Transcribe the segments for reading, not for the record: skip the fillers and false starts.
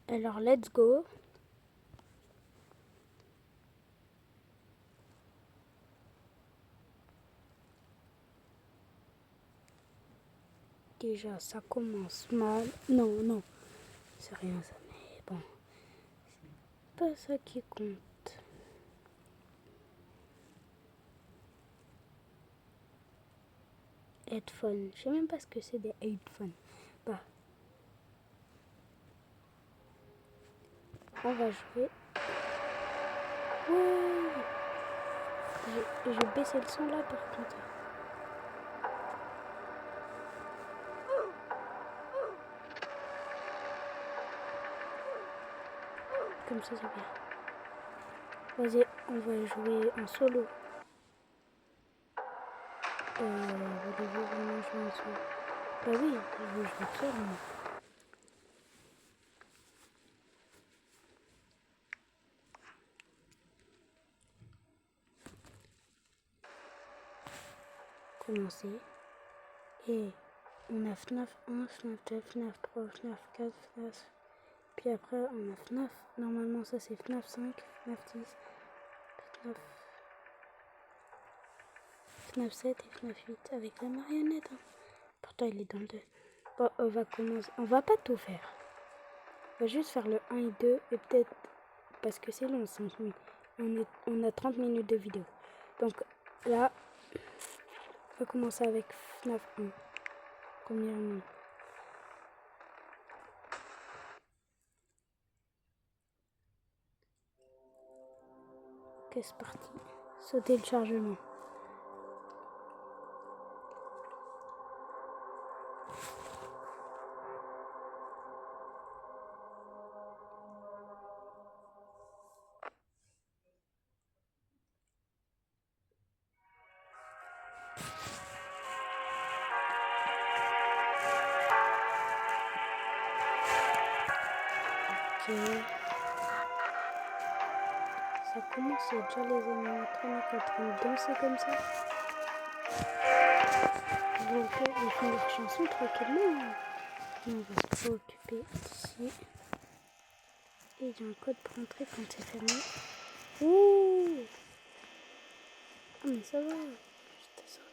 Alors, let's go. Déjà, ça commence mal. Non, c'est rien ça, mais bon. C'est pas ça qui compte. Headphone. Je sais même pas ce que c'est des headphones. Bah. On va jouer. Ouais. J'ai baissé le son là par contre. Comme ça, c'est bien. Vas-y, on va jouer en solo. Voulez-vous vraiment jouer en solo? Bah oui, je veux jouer seul, moi. Commencer. Et on a FNAF 1, FNAF 2, FNAF 3, FNAF 4, FNAF. Puis après, on a FNAF. Normalement, ça c'est FNAF 5, FNAF 10, FNAF, FNAF 7 et FNAF 8 avec la marionnette. Hein. Pourtant, il est dans le 2. Bon, on va commencer. On va pas tout faire. On va juste faire le 1 et 2 et peut-être. Parce que c'est long, 5 minutes. On a 30 minutes de vidéo. Donc là, on va commencer avec FNAF 1. Premièrement. Ok, c'est parti. Sauter le chargement. Ok. Ça commence, il y a déjà les animatroniques en train de danser comme ça. Ils font leur chanson tranquillement. On va se préoccuper ici. Et il y a un code pour entrer quand c'est fermé. Ouh! Ah mais ça va. Juste sorti.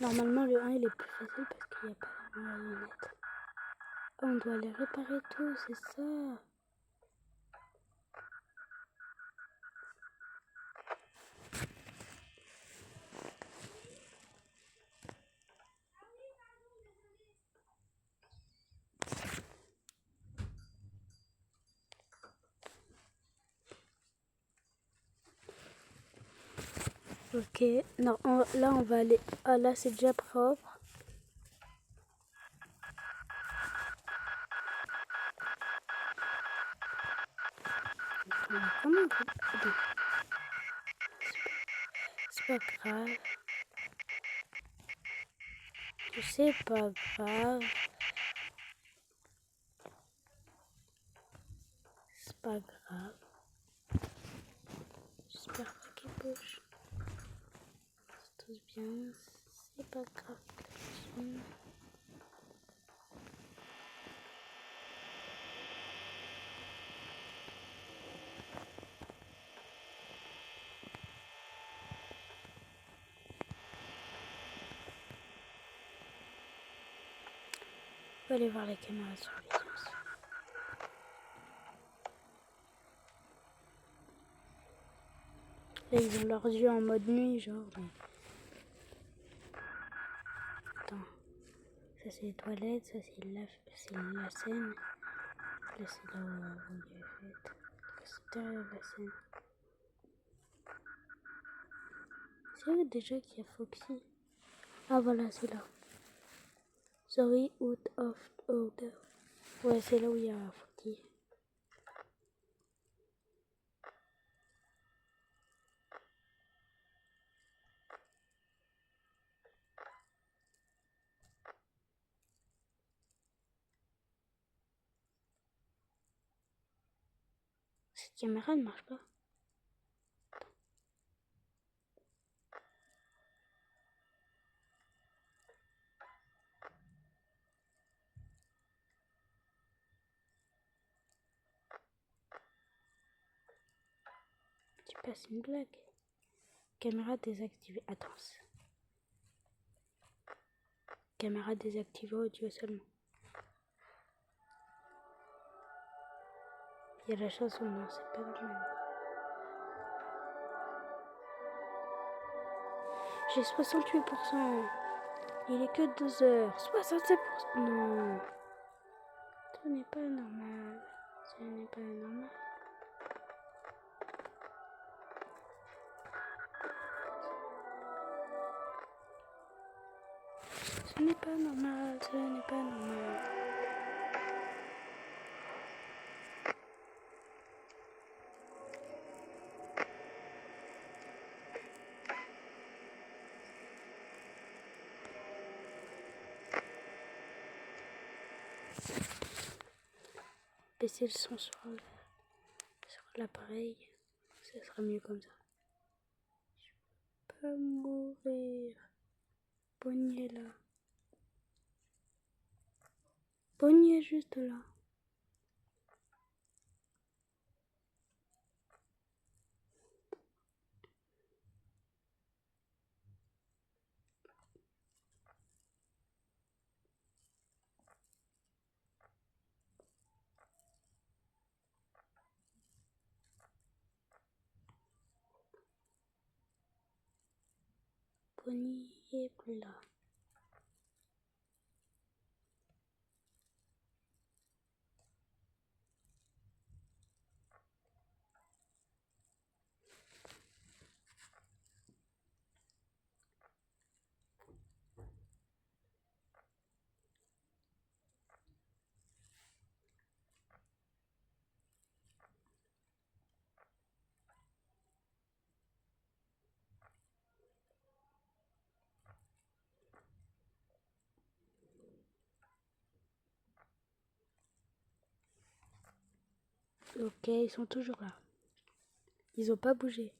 Normalement le 1 il est plus facile parce qu'il n'y a pas la marionnette. On doit les réparer tous, c'est ça. Ok, non, là on va aller. Ah là c'est déjà propre. Comment on fait? C'est pas grave. C'est pas grave. C'est pas grave. J'espère pas qu'il bouge. C'est tout bien. C'est pas grave. On va aller voir la caméra de surveillance. Là, ils ont leurs yeux en mode nuit, genre. Mais... Attends. Ça c'est les toilettes, ça c'est la scène. Là c'est là où il y a la fête. C'est derrière la scène. C'est où déjà qu'il y a Foxy? Ah voilà, c'est là. Sorry, out of order. Ouais, c'est là où il y a Foxy. Cette caméra ne marche pas. Tu passes une blague. Caméra désactivée. Attends. Caméra désactivée audio seulement. Il y a la chanson, non, c'est pas normal. J'ai 68%. Il est que 2 heures. 67%. Non. Ce n'est pas normal. Ce n'est pas normal. Ce n'est pas normal. Ce n'est pas normal. Baisser le son sur l'appareil. Ça sera mieux comme ça. Je peux pas mourir. Bonnier là. Bonnier juste là. Bonnier là. Ok, ils sont toujours là. Ils ont pas bougé.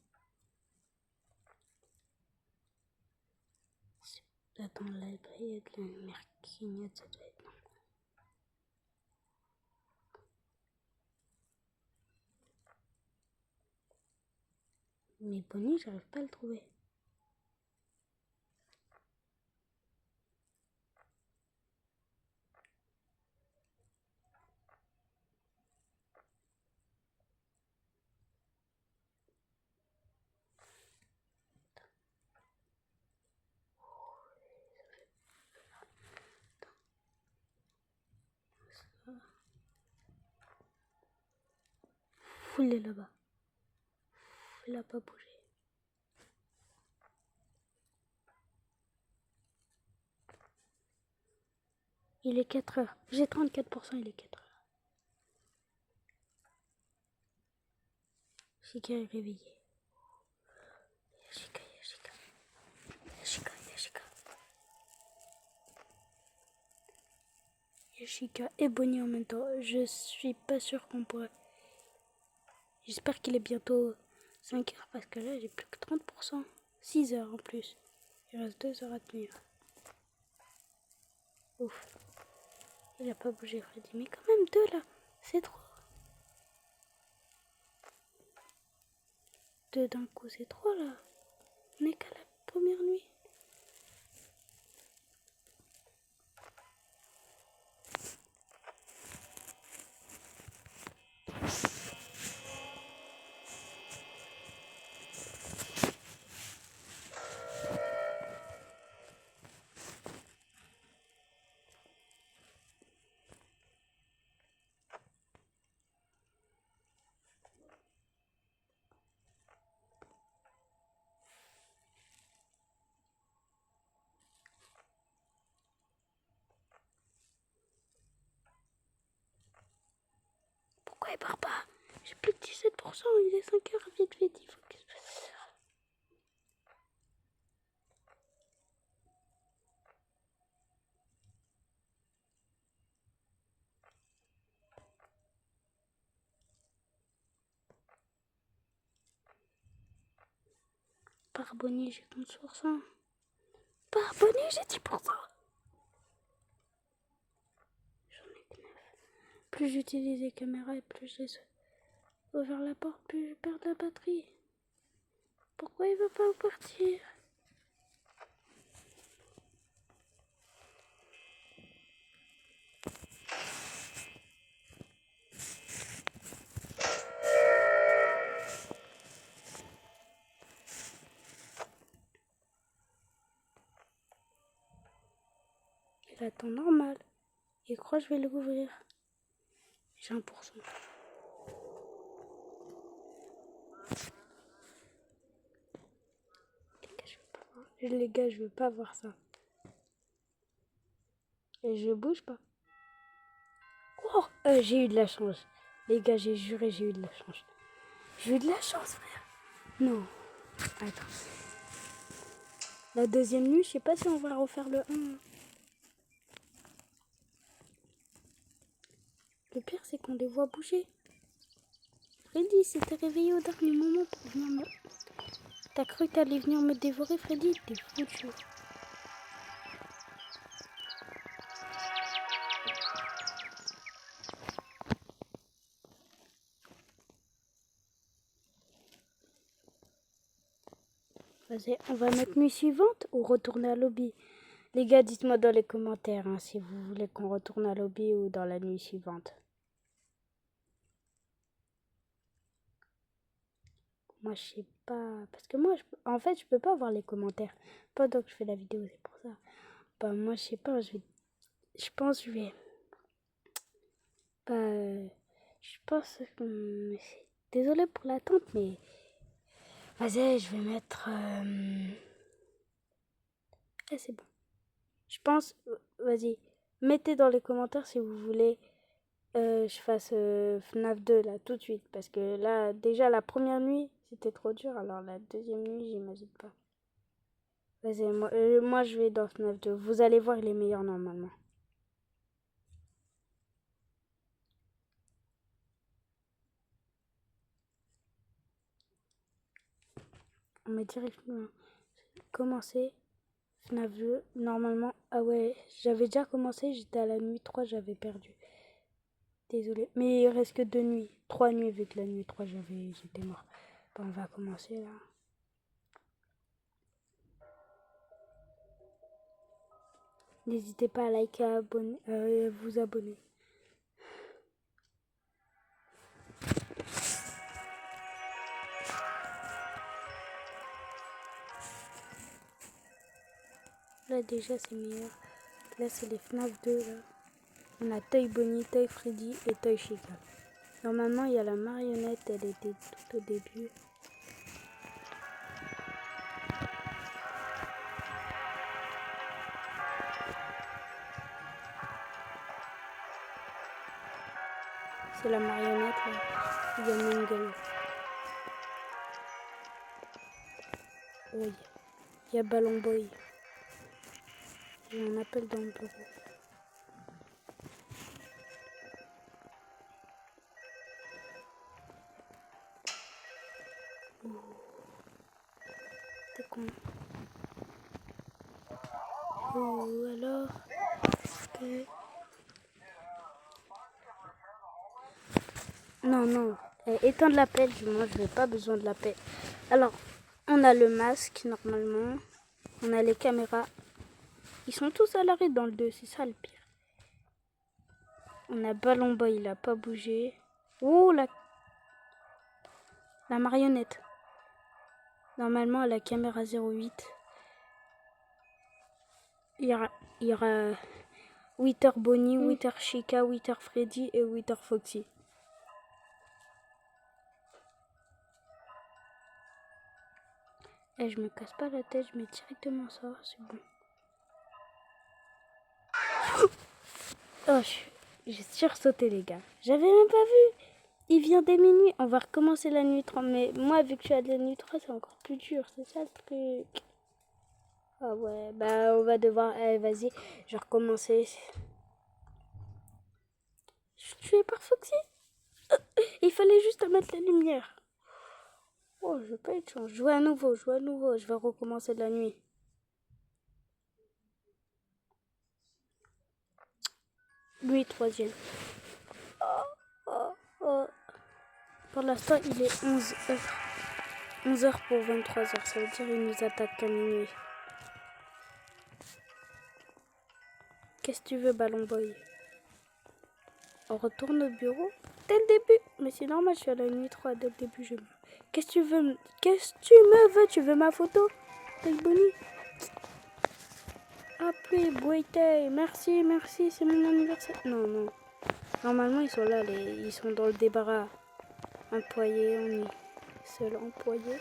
Attends, là, il y a de la lumière qui clignote, ça doit être non. Mais Bonnie, j'arrive pas à le trouver. Il est là-bas. Il a pas bougé. Il est 4 heures. J'ai 34%, il est 4 heures. Chica est réveillée. Chica. Chica et Bonnie en même temps. Je suis pas sûre qu'on pourrait. J'espère qu'il est bientôt 5 heures parce que là j'ai plus que 30%. 6 heures en plus. Il reste 2 heures à tenir. Ouf. Il a pas bougé Freddy. Mais quand même 2 là. C'est trop. 2 d'un coup c'est trop là. On est qu'à la première nuit. il part pas. J'ai plus que 17%, il est 5 heures, vite, vite, il faut qu'il se passe. Par bonnet, j'ai 12%. Par bonnet, j'ai 10%. J'en ai que 9. Plus j'utilise les caméras et plus je laisse ouvrir la porte, plus je perds de la batterie. Pourquoi il veut pas partir? Il attend normal. Il croit que je vais l'ouvrir. J'ai 1%. Les gars, je veux pas voir ça. Et je bouge pas. Oh, j'ai eu de la chance. Les gars, j'ai juré, j'ai eu de la chance. J'ai eu de la chance, frère. Non. Attends. La deuxième nuit, je sais pas si on va refaire le 1. Le pire, c'est qu'on les voit bouger. Freddy, s'était réveillé au dernier moment pour venir me... T'as cru que t'allais venir me dévorer, Freddy? T'es foutu. Vas-y, on va mettre nuit suivante ou retourner à lobby? Les gars, dites-moi dans les commentaires si vous voulez qu'on retourne à lobby ou dans la nuit suivante. Moi, je sais pas. Parce que moi, en fait, je peux pas voir les commentaires pendant que je fais la vidéo, c'est pour ça. Bah, moi, je sais pas. Je pense que je vais. Bah, je pense que. Désolée pour l'attente, mais. Vas-y, je vais mettre. C'est bon. Je pense. Vas-y. Mettez dans les commentaires si vous voulez. Je fasse FNAF 2 là tout de suite parce que là déjà la première nuit c'était trop dur, alors la deuxième nuit j'imagine pas. Vas-y, moi je vais dans FNAF 2, vous allez voir, il est meilleur normalement. On met directement commencer FNAF 2 normalement. Ah ouais, j'avais déjà commencé, j'étais à la nuit 3, j'avais perdu. Désolé, mais il reste que 2 nuits, 3 nuits vu que la nuit 3 j'étais mort. Bon, on va commencer là. N'hésitez pas à liker, à vous abonner. Là déjà c'est meilleur. Là c'est les FNAF 2 là. On a Toy Bonnie, Toy Freddy et Toy Chica. Normalement il y a la marionnette, elle était tout au début. C'est la marionnette là. Il y a Mingle. Oui. Il y a Ballon Boy. J'ai un appel dans le bureau. T'es con. Oh alors que... Non, non. Éteindre l'appel, moi je n'ai pas besoin de l'appel. Alors, on a le masque normalement. On a les caméras. Ils sont tous à l'arrêt dans le 2, c'est ça le pire. On a Ballon Boy, il a pas bougé. Oh, la marionnette. Normalement, à la caméra 08. Il y aura Wither Bonnie, Wither Chica, Wither Freddy et Wither Foxy. Et je me casse pas la tête, je mets directement ça, c'est bon. Oh, j'ai sursauté les gars. J'avais même pas vu. Il vient dès minuit. On va recommencer la nuit 3. Mais moi, vu que je suis à la nuit 3, c'est encore plus dur. C'est ça le truc. Ah ouais, bah on va devoir... Allez, vas-y, je vais recommencer. Je suis tué par Foxy. Il fallait juste mettre la lumière. Oh, je vais pas être chance. Jouer à nouveau. Je vais recommencer de la nuit. Nuit 3e. Oh. Pour l'instant, il est 11h. 11h pour 23h. Ça veut dire qu'il nous attaque à minuit. Qu'est-ce que tu veux, Ballon Boy? On retourne au bureau dès le début. Mais c'est normal, je suis à la nuit 3. Dès le début, je... Qu'est-ce que tu veux? Qu'est-ce que tu me veux? Tu veux ma photo? Avec Bonnie? Appelez Boité. Merci, c'est mon anniversaire. Non. Normalement, ils sont là. Ils sont dans le débarras. Employé, on est seul employé.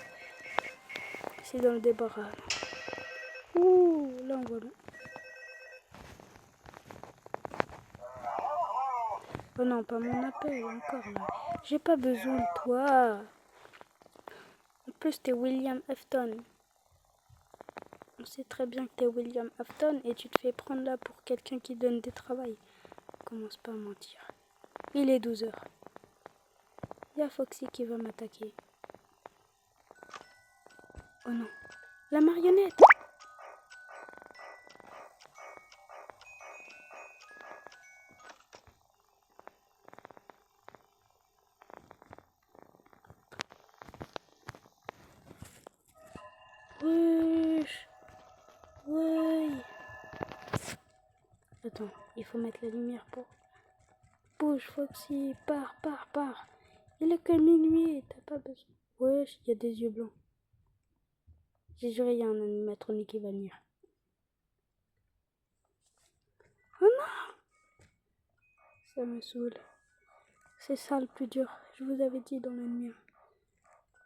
C'est dans le débarras. Ouh, là, on voit là. Oh non, pas mon appel, encore là. J'ai pas besoin de toi. En plus, t'es William Afton. On sait très bien que t'es William Afton et tu te fais prendre là pour quelqu'un qui donne des travails. Commence pas à mentir. Il est 12h. Il y a Foxy qui va m'attaquer. Oh non. La marionnette. Wesh. Ouais. Attends, il faut mettre la lumière pour... Bouge Foxy, pars. Il est que minuit, t'as pas besoin. Wesh, il y a des yeux blancs. J'ai juré, il y a un animatronique qui va venir. Oh non! Ça me saoule. C'est ça le plus dur. Je vous avais dit dans la nuit.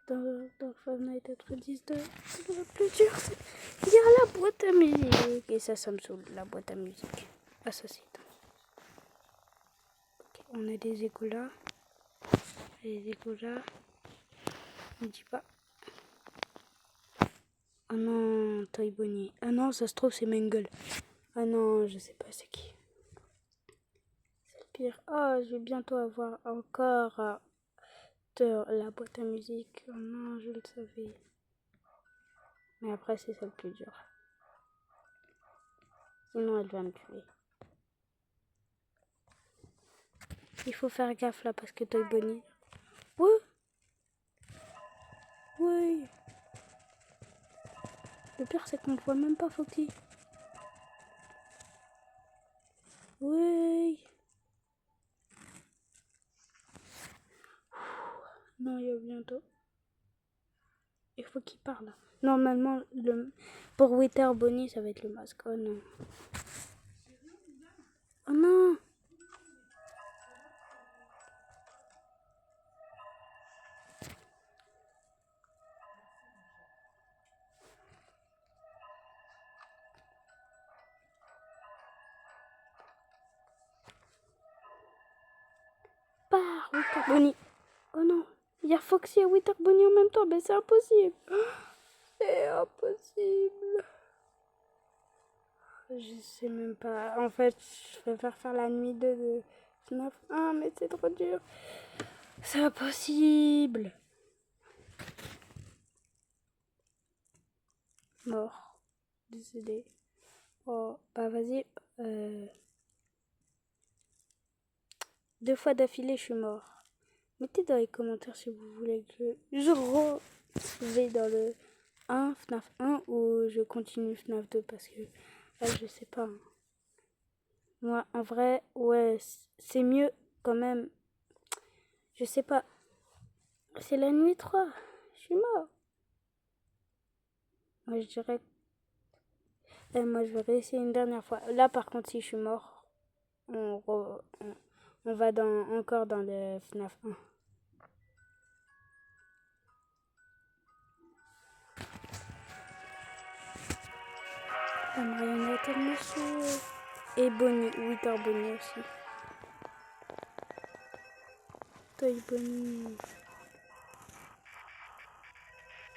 Dans Five Nights at Freddy's 2. C'est le plus dur. Il y a la boîte à musique. Et ça me saoule, la boîte à musique. Ah, ça c'est... Okay, on a des égouts là. Les égouts là. On dit pas. Oh non, Toy Bonnie. Ah non, ça se trouve c'est Mangle. Ah non, je sais pas c'est qui. C'est le pire. Oh, je vais bientôt avoir encore de la boîte à musique. Oh non, je le savais. Mais après, c'est ça le plus dur. Sinon, elle va me tuer. Il faut faire gaffe là parce que Toy Bonnie. Ouais. Ouais. Le pire, c'est qu'on ne voit même pas Foxy. Ouais. Non, il y a bientôt. Il faut qu'il parle. Normalement, pour Wither Bonnie, ça va être le masque. Oh non. Oh non. Pars, Wither Bonnie. Oh non. Il y a Foxy et Wither Bonnie en même temps. Mais c'est impossible. C'est impossible. Je sais même pas. En fait, je préfère faire la nuit de FNAF 1, mais c'est trop dur. C'est impossible. Mort. Décédé. Oh, bah vas-y. 2 fois d'affilée, je suis mort. Mettez dans les commentaires si vous voulez que je vais dans le 1, FNAF 1 ou je continue FNAF 2 parce que là, je sais pas. Moi, en vrai, ouais, c'est mieux quand même. Je sais pas. C'est la nuit 3. Je suis mort. Moi, je dirais... moi, je vais réessayer une dernière fois. Là, par contre, si je suis mort, on va encore dans le FNAF 1. La marionnette, elle me saoule. Et Bonnie, Wither Bonnie aussi. Toy Bonnie.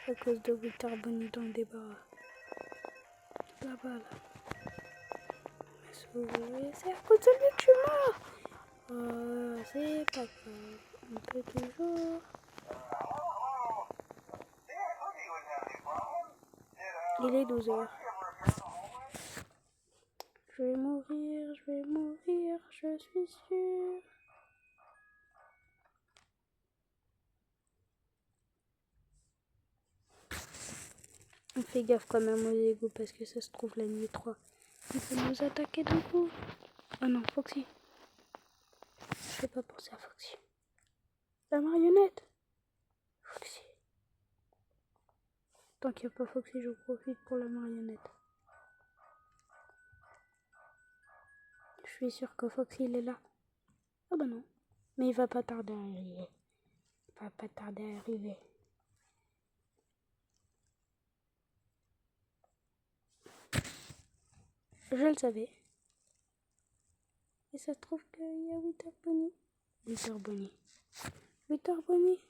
À cause de Witter Bonnie dans le débat. Là-bas, là. C'est à cause de lui que je suis mort. Oh, c'est pas grave. On peut toujours. Il est 12h. Je vais mourir, je suis sûre. On fait gaffe quand même aux égouts parce que ça se trouve la nuit 3. Il peut nous attaquer d'un coup. Oh non, Foxy. Je vais pas penser à Foxy. La marionnette. Foxy. Tant qu'il n'y a pas Foxy, je profite pour la marionnette. Je suis sûre que Foxy il est là. Oh bah non. Mais il va pas tarder à arriver. Il va pas tarder à arriver. Je le savais. Et ça se trouve qu'il y a Witter Bonnie. Witter Bonnie. Witter Bonnie.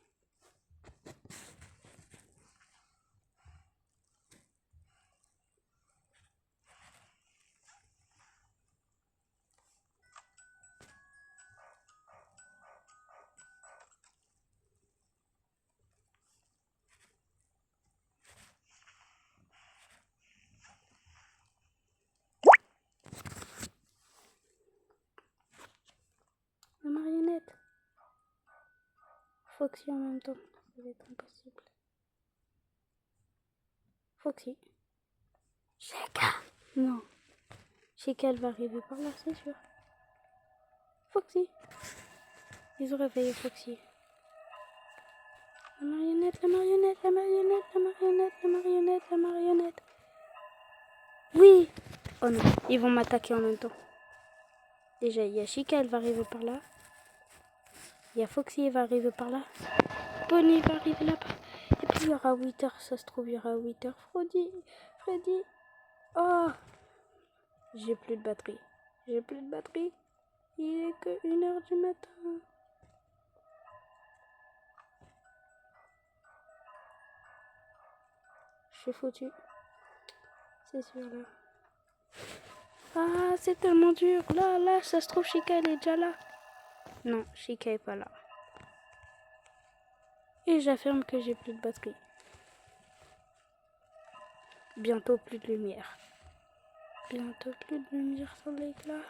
La marionnette. Foxy en même temps. Ça va être impossible. Foxy. Chica. Non. Chica, elle va arriver par là, c'est sûr. Foxy. Ils ont réveillé Foxy. La marionnette, la marionnette, la marionnette, la marionnette, la marionnette, la marionnette. Oui. Oh non, ils vont m'attaquer en même temps. Déjà, il y a Chica, elle va arriver par là. Il y a Foxy, elle va arriver par là. Bonnie va arriver là-bas. Et puis il y aura Witter, ça se trouve, il y aura Witter. Freddy. Oh, j'ai plus de batterie. J'ai plus de batterie. Il est que 1h du matin. Je suis foutu. C'est sûr là. Ah, c'est tellement dur. Là, ça se trouve, Chica, elle est déjà là. Non, Chica est pas là. Et j'affirme que j'ai plus de batterie. Bientôt plus de lumière. Bientôt plus de lumière sur l'éclat.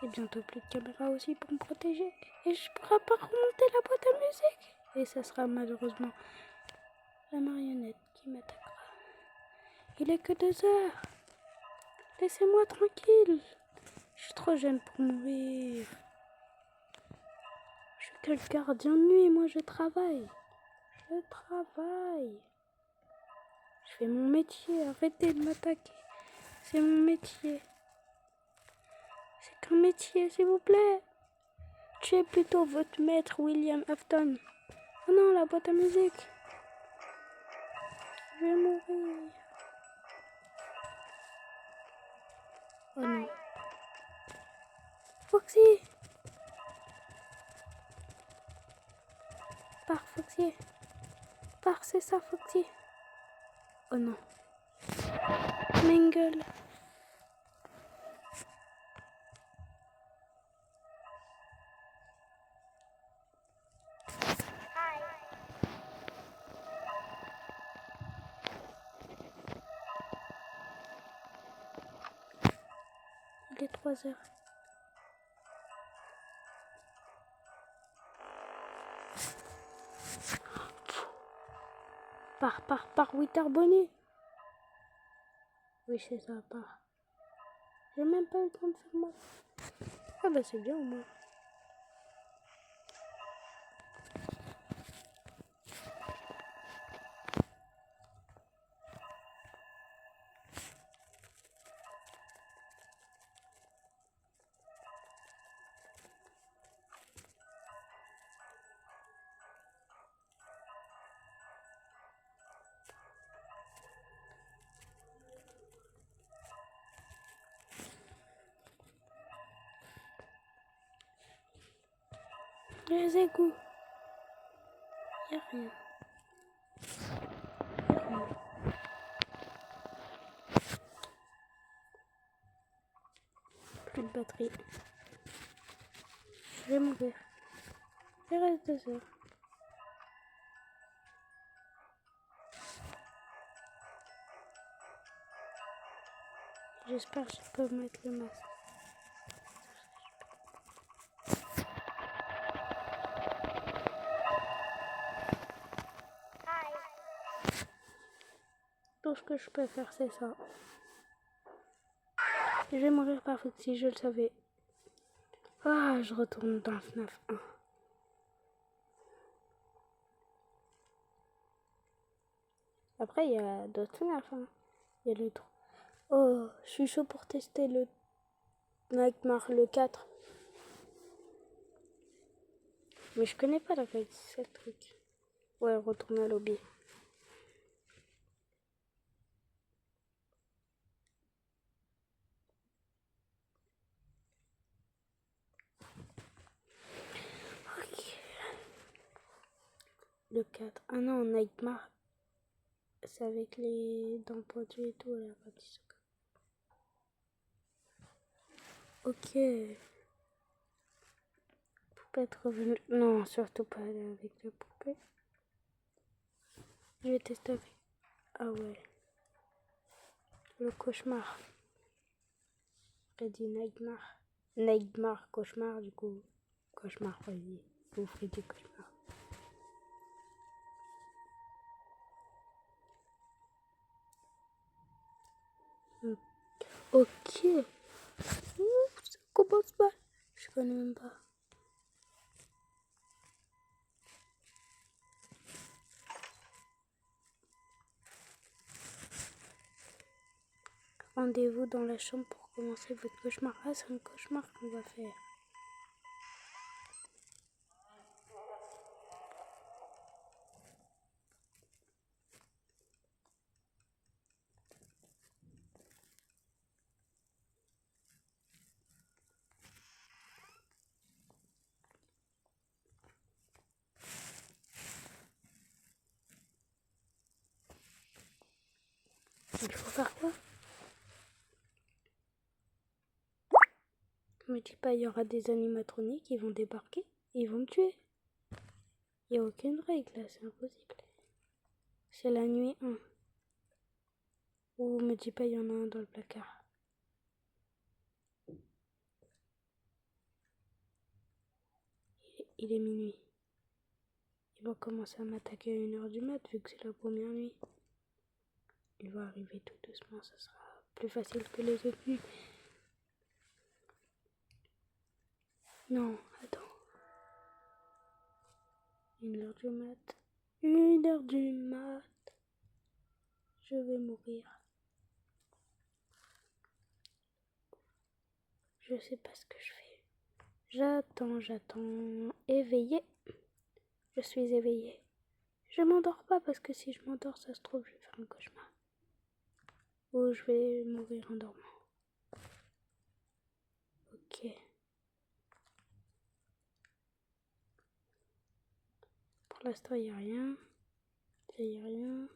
Et bientôt plus de caméra aussi pour me protéger. Et je pourrai pas remonter la boîte à musique. Et ça sera malheureusement la marionnette qui m'attaquera. Il est que 2h. Laissez-moi tranquille. Je suis trop jeune pour mourir. Je suis que le gardien de nuit. Moi, je travaille. Je travaille. Je fais mon métier. Arrêtez de m'attaquer. C'est mon métier. C'est qu'un métier, s'il vous plaît. Tuez plutôt votre maître William Afton. Oh non, la boîte à musique. Je vais mourir. Oh non. Foxy. Pars, Foxy. Pars, c'est ça, Foxy. Oh non. Mingle. Il est 3h. Pars, Witter Bonnie. Oui, c'est ça, pars. J'ai même pas eu le temps de faire mal. Ah bah c'est bien au moins. Les égouts. Rien. Plus de batterie. Je vais mourir. Il reste 2 heures. J'espère que je peux mettre le masque. Tout ce que je peux faire, c'est ça. Je vais mourir par faute si je le savais. Ah, je retourne dans FNAF 1. Après, il y a d'autres FNAF. Hein. Il y a le 3. Oh, je suis chaud pour tester le Nightmare, le 4. Mais je connais pas la règle, c'est le truc. Ouais, retourne à lobby. Ok. Le 4. Ah non, Nightmare. C'est avec les dents pointues et tout, là, ok. Poupette revenue. Non, surtout pas aller avec la poupée. Je vais tester avec. Ah ouais. Le cauchemar. J'ai dit Nightmare. Nightmare, cauchemar, du coup. Cauchemar, vas-y. Vous ferez du cauchemar. Ok. Ça commence mal. Je connais même pas. Rendez-vous dans la chambre pour commencer votre cauchemar. Ah, c'est un cauchemar qu'on va faire. Il faut faire quoi? Me dis pas, il y aura des animatroniques qui vont débarquer et ils vont me tuer. Il n'y a aucune règle là, c'est impossible. C'est la nuit 1. Ou me dis pas, il y en a un dans le placard. Il est minuit. Il va commencer à m'attaquer à 1h du mat vu que c'est la première nuit. Il va arriver tout doucement, ça sera plus facile que les autres nuits. Non, attends. 1h du mat. 1h du mat. Je vais mourir. Je sais pas ce que je fais. J'attends. Éveillé. Je suis éveillée. Je m'endors pas parce que si je m'endors, ça se trouve, je vais faire un cauchemar. Ou je vais mourir en dormant. Ok. Pour l'instant, il n'y a rien. Il n'y a rien.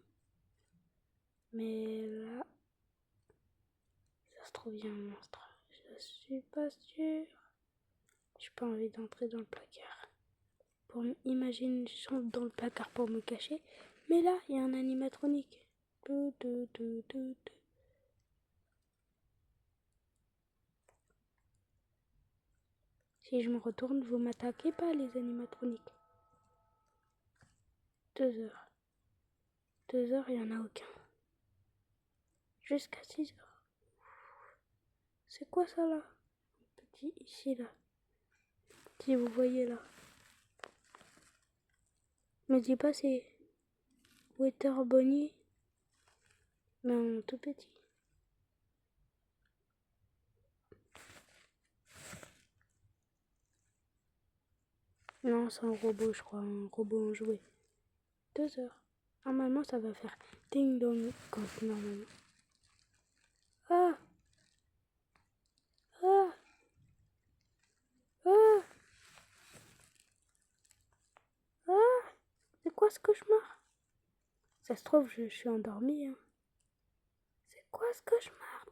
Mais là, ça se trouve, il y a un monstre. Je suis pas sûre. J'ai pas envie d'entrer dans le placard. Pour imaginer, je rentre dans le placard pour me cacher. Mais là, il y a un animatronique. Si je me retourne, vous m'attaquez pas, les animatroniques. 2 heures. 2 heures, il n'y en a aucun. Jusqu'à 6 heures. C'est quoi ça là? Petit ici là. Si vous voyez là. Me dis pas c'est Water Bonnie. Mais en tout petit. Non, c'est un robot, je crois. Un robot en jouet. 2 heures. Normalement, ça va faire ding dong quand normalement. Ah! Ah! Ah! Ah! C'est quoi ce cauchemar? Ça se trouve, je suis endormie. Hein. C'est quoi ce cauchemar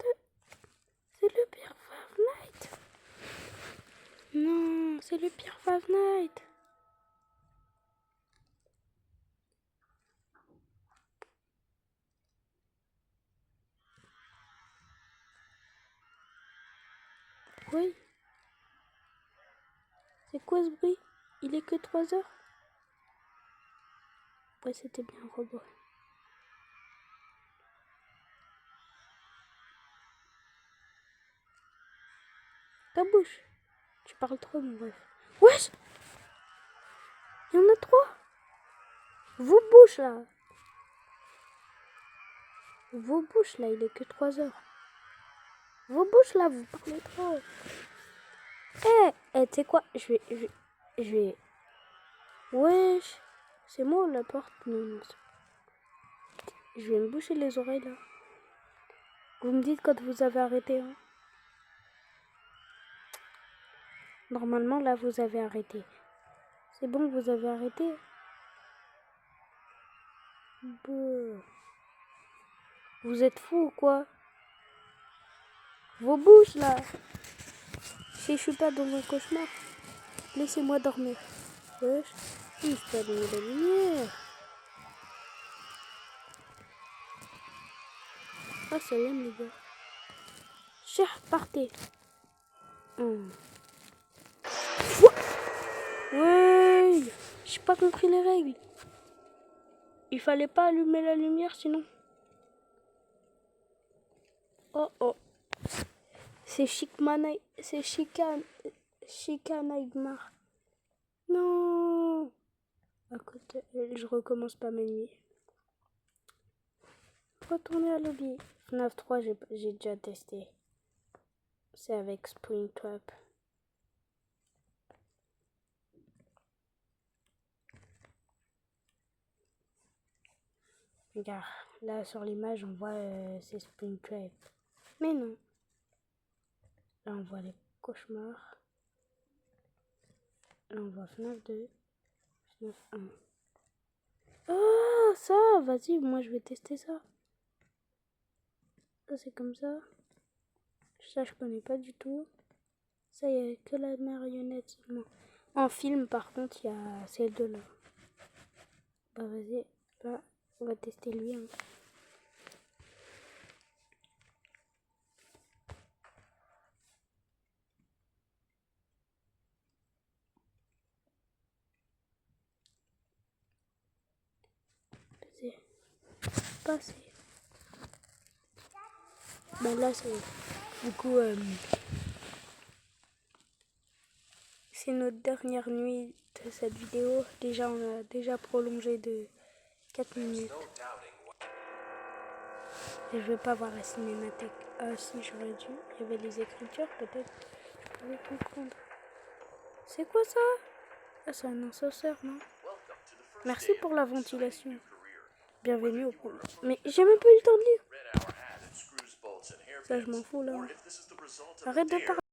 C'est le pire Five Night. Non, c'est le pire Five Night. Oui. C'est quoi ce bruit? Il est que 3 heures? Ouais, c'était bien un robot. Ta bouche. Tu parles trop, mon ref. Wesh! Il y en a 3. Vos bouches, là. Vos bouches, là, il est que 3 heures. Vos bouches, là, vous parlez trop. Tu sais quoi? Je vais... Wesh! C'est moi la porte? Non. Je vais me boucher les oreilles, là. Vous me dites quand vous avez arrêté, hein. Normalement, là, vous avez arrêté. C'est bon, vous avez arrêté? Bon. Vous êtes fous ou quoi? Vos bouches, là. Si je suis pas dans un cauchemar, laissez-moi dormir. Wesh. Il faut allumer la lumière. Ah, ça l'aime, les gars. Cher, partez. Ouais, j'ai pas compris les règles. Il fallait pas allumer la lumière sinon. Oh. C'est Chica Nightmare. Non. À côté, je recommence pas ma nuit. Retourner à lobby. FNAF 3, j'ai déjà testé. C'est avec Springtrap. Regarde, là sur l'image on voit c'est Springtrap. Mais non. Là on voit les cauchemars. Là on voit FNAF 2. FNAF 1. Ah ça, vas-y, moi je vais tester ça. Ça c'est comme ça. Ça je connais pas du tout. Ça y a que la marionnette seulement. En film par contre il y a celle de là. Bah vas-y, là on va tester lui. Hein. Passer. Bah là c'est du coup c'est notre dernière nuit de cette vidéo. Déjà on a déjà prolongé de 4 minutes. Et je vais pas voir la cinémathèque. Ah si j'aurais dû. Il y avait les écritures peut-être. Je pouvais comprendre. C'est quoi ça? Ah c'est un ascenseur non? Merci pour la ventilation. Bienvenue au pont. Mais j'ai même pas eu le temps de lire. Ça je m'en fous là. Arrête de parler.